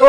So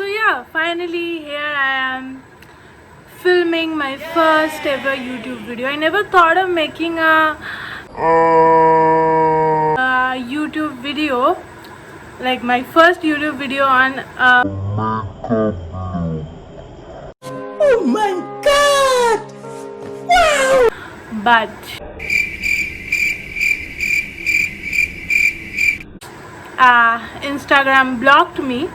yeah, finally here I am filming my first ever YouTube video. I never thought of making a YouTube video, like my first YouTube video on Oh my god! Wow! but Instagram blocked me,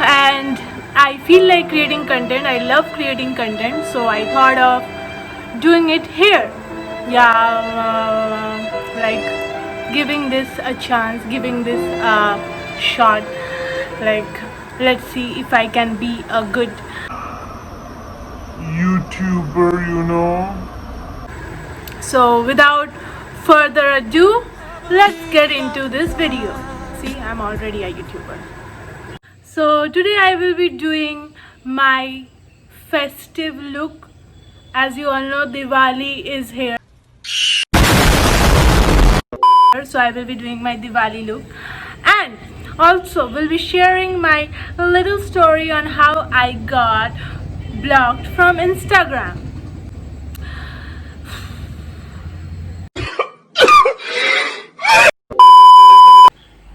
and I feel like creating content. I love creating content, so I thought of doing it here. Like giving this a chance, giving this a shot. Like, let's see if I can be a good YouTuber, you know. So without further ado, let's get into this video. See, I'm already a YouTuber. So today I will be doing my festive look. As you all know, Diwali is here. So I will be doing my Diwali look, and also will be sharing my little story on how I got blocked from Instagram.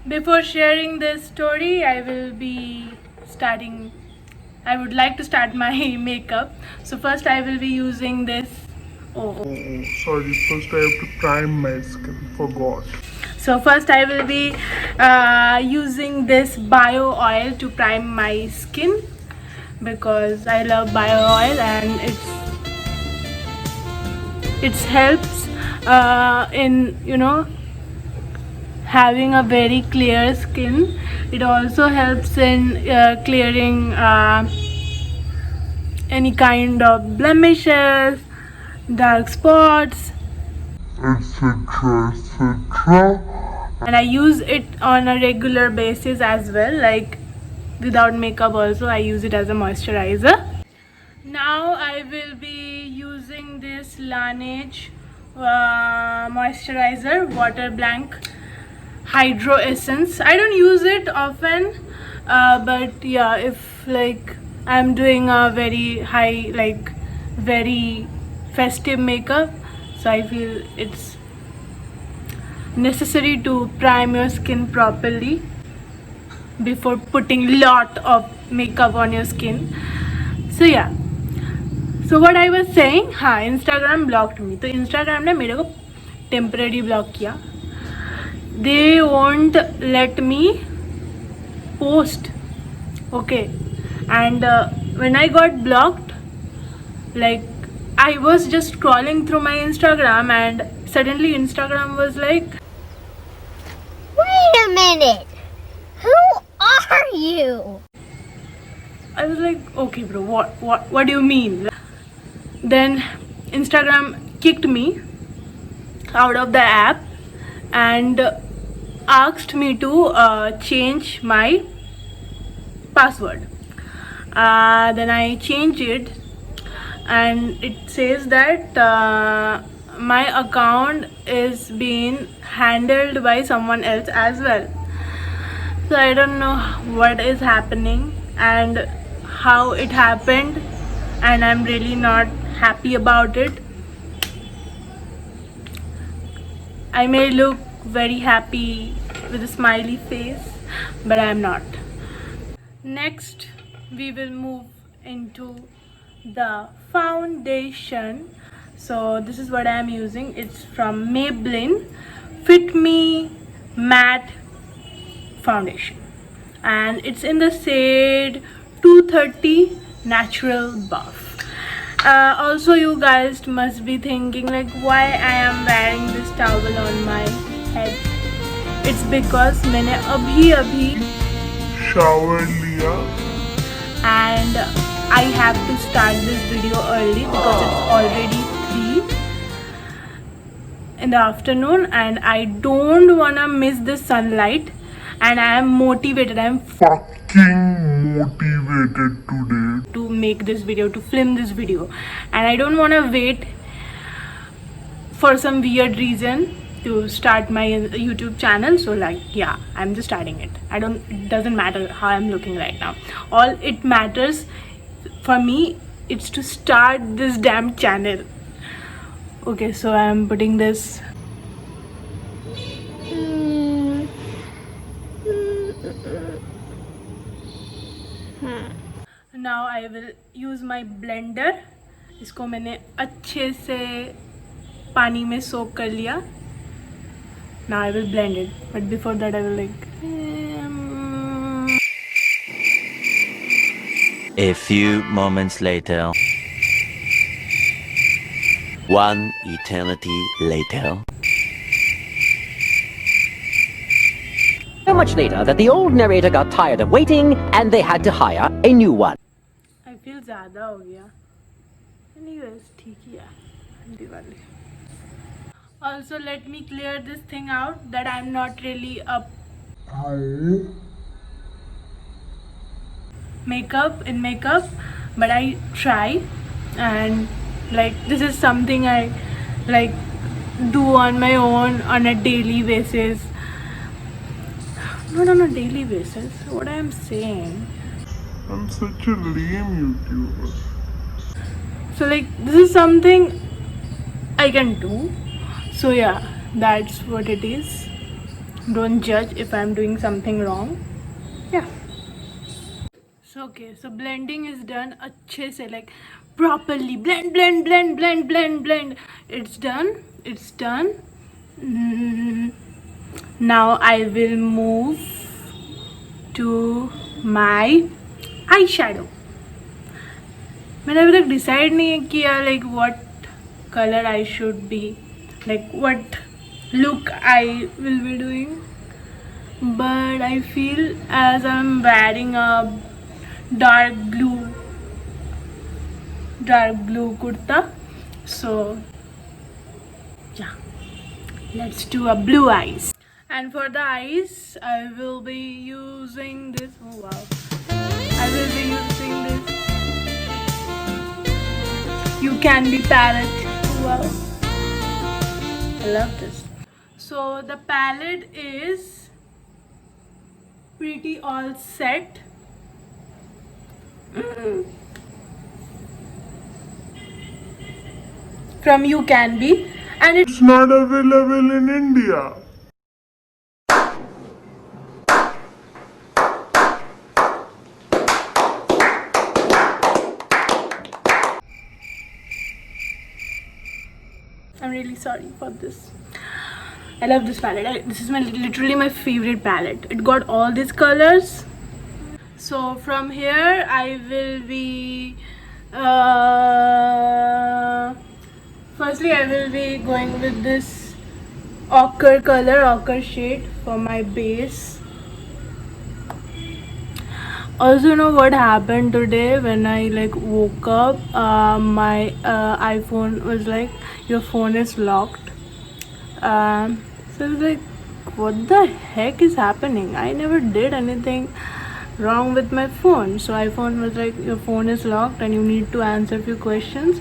Before sharing this story, I would like to start my makeup. So first I will be using this. Oh, sorry. First I have to prime my skin. Forgot. So first I will be using this bio oil to prime my skin, because I love bio oil and it helps in having a very clear skin. It also helps in clearing any kind of blemishes, dark spots, etc. etc. and I use it on a regular basis as well. Like without makeup also I use it as a moisturizer. Now I will be using this Laneige moisturizer water blank hydro essence. I don't use it often, but yeah, if like I'm doing a very high, like very festive makeup, so I feel it's necessary to prime your skin properly before putting lot of makeup on your skin. So yeah, so what I was saying, हाँ, Instagram blocked me. तो Instagram ने मेरे को temporary block किया. They won't let me post. Okay, and when I got blocked, like I was just scrolling through my Instagram and suddenly Instagram was like, wait a minute, who are you? I was like, okay bro, what do you mean? Then Instagram kicked me out of the app and asked me to change my password. Then I changed it, and it says that my account is being handled by someone else as well. So I don't know what is happening and how it happened, and I'm really not happy about it. I may look very happy with a smiley face, but I am not. Next, we will move into the foundation. So this is what I am using. It's from Maybelline Fit Me Matte Foundation, and it's in the shade 230 Natural Buff. Also, you guys must be thinking like, why I am wearing this towel on my head. It's because मैंने अभी shower लिया and I have to start this video early because it's already 3 in the afternoon and I don't wanna miss the sunlight, and I am motivated. I am Fucking motivated today. to make this video, to film this video, and I don't wanna wait for some weird reason to start my YouTube channel. So like, yeah, I'm just starting it. It doesn't matter how I'm looking right now. All it matters for me is to start this damn channel. Okay, so I'm putting this. Now I will use my blender. इसको मैंने अच्छे से पानी में सोक कर लिया. Now I will blend it, but before that I will like. A few moments later. One eternity later. So much later that the old narrator got tired of waiting and they had to hire a new one. I feel ज़्यादा हो गया. Anyways, ठीक ही है. Diwali. Also, let me clear this thing out that I'm not really a makeup, but I try, and like this is something I like do on my own on a daily basis. Not on a daily basis. What I'm saying. I'm such a lame YouTuber. So like this is something I can do. So yeah, that's what it is. Don't judge if I'm doing something wrong. Yeah. So okay, so blending is done. अच्छे से like properly blend. It's done. Now I will move to my eyeshadow. मैंने अभी तक decide नहीं है कि यार like what color I should be, like what look I will be doing, but I feel as I'm wearing a dark blue kurta, so yeah, let's do a blue eyes. And for the eyes I will be using this. Oh wow, I will be using this You Can Be palette. Wow, I love this. So the palette is pretty all set. From You Can Be, and It's not available in India. I'm really sorry for this. I love this palette. This is literally my favorite palette. It got all these colors. So from here I will be firstly I will be going with this ochre shade for my base. Also, you know what happened today when I like woke up? My iPhone was like, your phone is locked. So I was like, what the heck is happening? I never did anything wrong with my phone. So iPhone was like, your phone is locked and you need to answer a few questions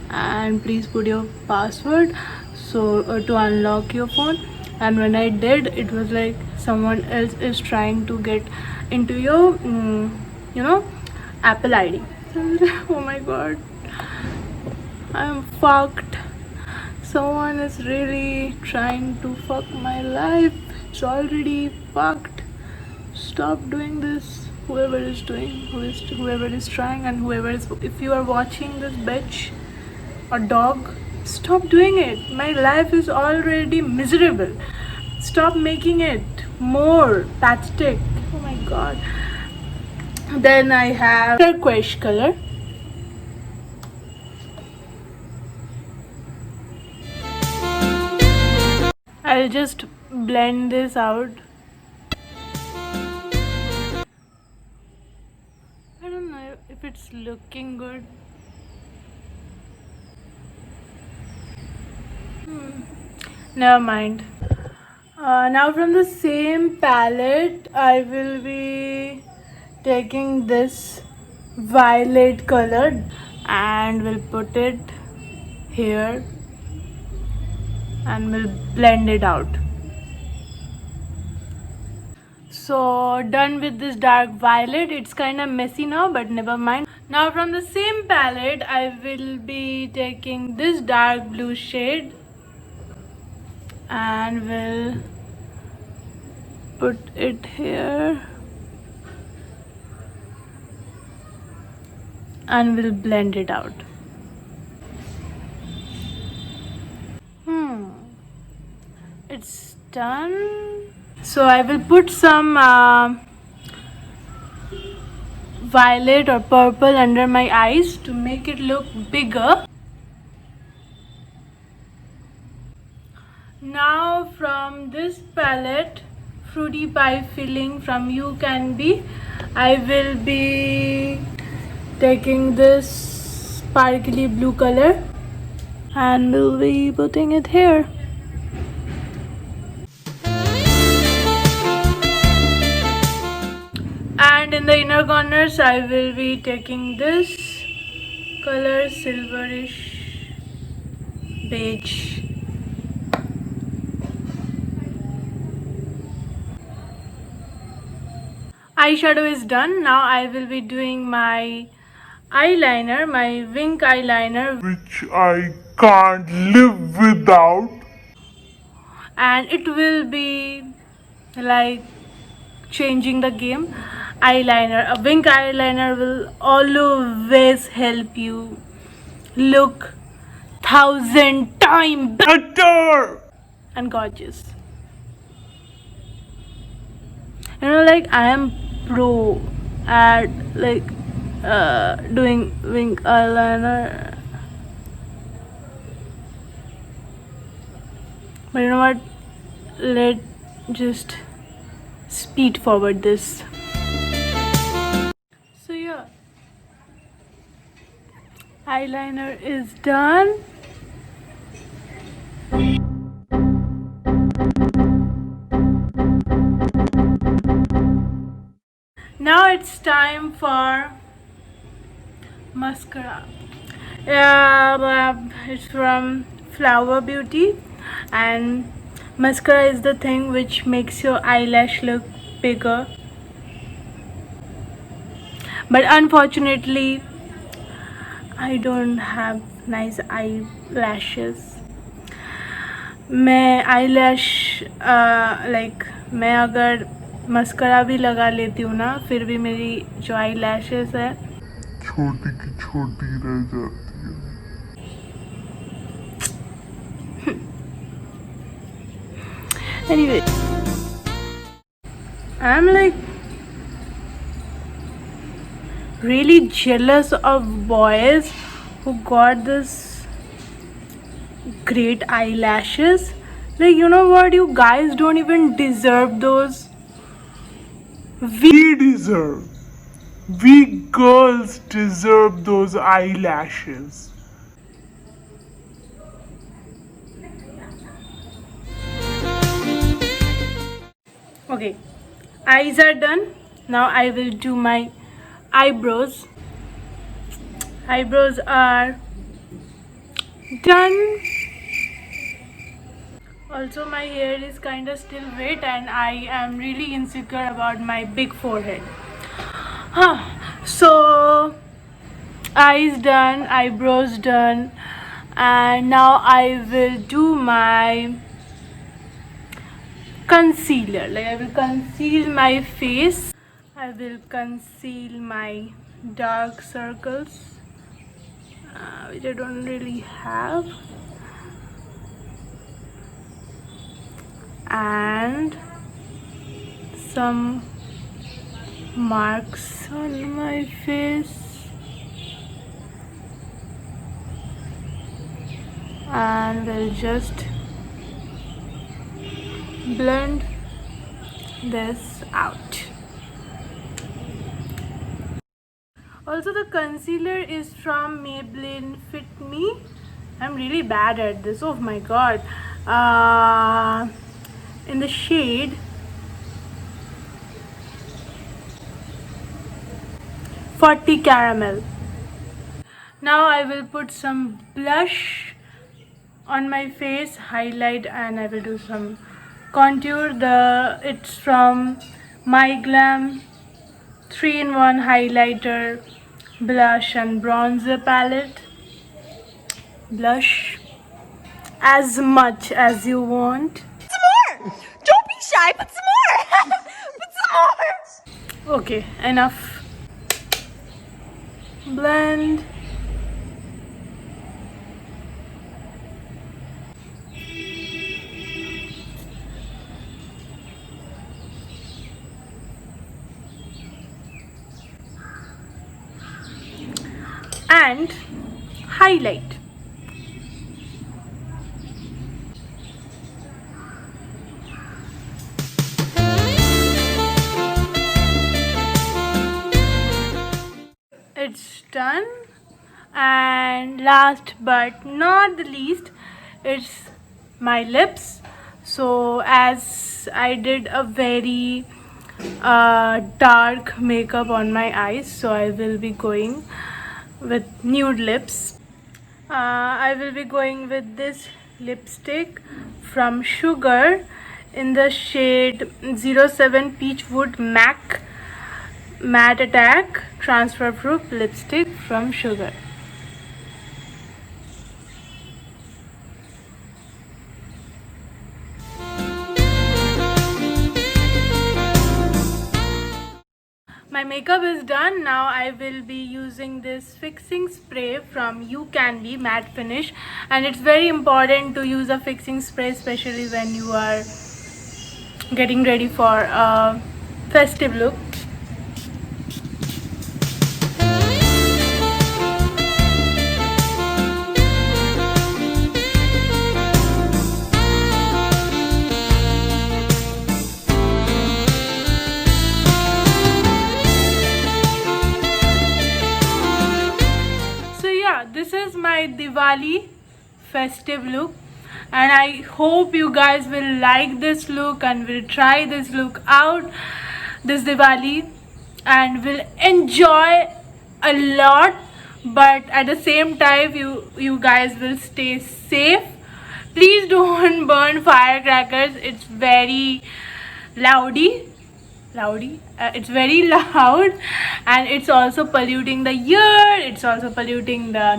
and please put your password so to unlock your phone. And when I did, it was like someone else is trying to get into your Apple ID. So I was like, oh my god, I'm fucked. Someone is really trying to fuck my life. It's already fucked. Stop doing this. Whoever is trying, and whoever is, if you are watching this bitch or dog, stop doing it. My life is already miserable. Stop making it more pathetic. Oh my god. Then I have turquoise color. I'll just blend this out. I don't know if if it's looking good. Never mind. Now from the same palette, I will be taking this violet color and will put it here and will blend it out. So done with this dark violet. It's kind of messy now, but never mind. Now from the same palette, I will be taking this dark blue shade and will put it here and will blend it out. It's done. So I will put some violet or purple under my eyes to make it look bigger. Now from this palette, Fruity Pie Filling from You Can Be, I will be taking this sparkly blue color and will be putting it here. And in the inner corners, I will be taking this color, silverish beige. Eyeshadow is done. Now I will be doing my eyeliner, my wink eyeliner, which I can't live without. and it will be like changing the game. Eyeliner, a wink eyeliner will always help you look 1,000 times better and gorgeous. You know, like I am pro at like doing wink eyeliner, but you know what, let just speed forward this. So yeah, eyeliner is done. Now it's time for mascara. It's from Flower Beauty, and mascara is the thing which makes your eyelash look bigger. But unfortunately, I don't have nice eyelashes. मैं eyelash मैं अगर mascara भी लगा लेती हूँ ना, फिर भी मेरी जो आई लैशेस है छोटी की छोटी रह जाती है. Anyway, I'm like really jealous of boys who got this great eyelashes. Like, you know what, you guys don't even deserve those. We girls deserve those eyelashes. Okay, eyes are done. Now I will do my eyebrows. Eyebrows are done. Also, my hair is kind of still wet and I am really insecure about my big forehead. So, eyes done, eyebrows done, and now I will do my concealer. Like, I will conceal my face. I will conceal my dark circles, which I don't really have. And some marks on my face, and we'll just blend this out. Also, the concealer is from Maybelline Fit Me. I'm really bad at this. Oh my god. In the shade 40 Caramel. Now I will put some blush on my face, highlight, and I will do some contour. It's from My Glam 3-in-1 highlighter, blush and bronzer palette. Blush as much as you want. Don't be shy, put some more! Put some more! Okay, enough. Blend. And highlight. It's done. And last but not the least, it's my lips. So as I did a very dark makeup on my eyes, so I will be going with nude lips. I will be going with this lipstick from Sugar in the shade 07 Peachwood MAC Matte Attack Transfer Proof lipstick from Sugar. My makeup is done. Now I will be using this fixing spray from You Can Be Matte Finish, and it's very important to use a fixing spray, especially when you are getting ready for a festive look. This is my Diwali festive look, and I hope you guys will like this look and will try this look out this Diwali and will enjoy a lot, but at the same time you guys will stay safe. Please don't burn firecrackers. It's very it's very loud, and it's also polluting the air. It's also polluting the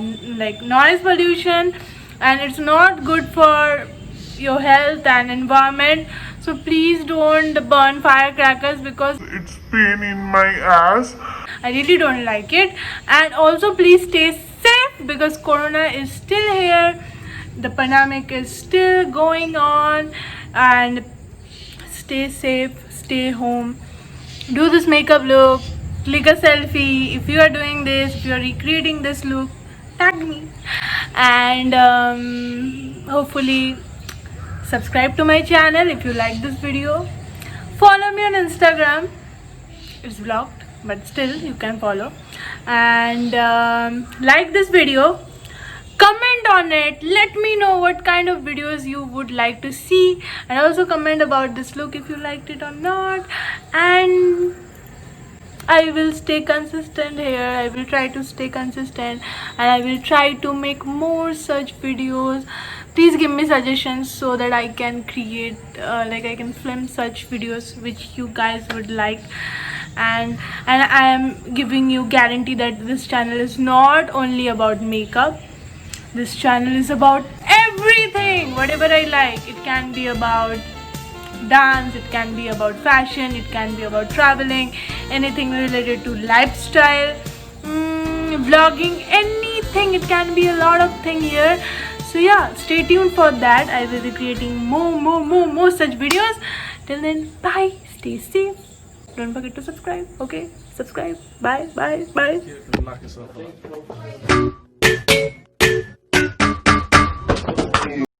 noise pollution, and it's not good for your health and environment. So please don't burn firecrackers because It's pain in my ass. I really don't like it. And also please stay safe because Corona is still here, the pandemic is still going on, and stay safe, stay home, do this makeup look, click a selfie. If you are doing this, if you are recreating this look, tag me, and hopefully subscribe to my channel if you like this video. Follow me on Instagram. It's blocked, but still you can follow, and like this video, comment on it, let me know what kind of videos you would like to see, and also comment about this look if you liked it or not. And I will stay consistent here. I will try to stay consistent, and I will try to make more such videos. Please give me suggestions so that I can create I can film such videos which you guys would like. And I am giving you guarantee that this channel is not only about makeup. This channel is about everything, whatever I like. It can be about dance, it can be about fashion, it can be about traveling, anything related to lifestyle, vlogging, anything. It can be a lot of things here. So yeah, stay tuned for that. I will be creating more such videos. Till then, bye, stay safe, don't forget to subscribe. Okay, subscribe. Bye.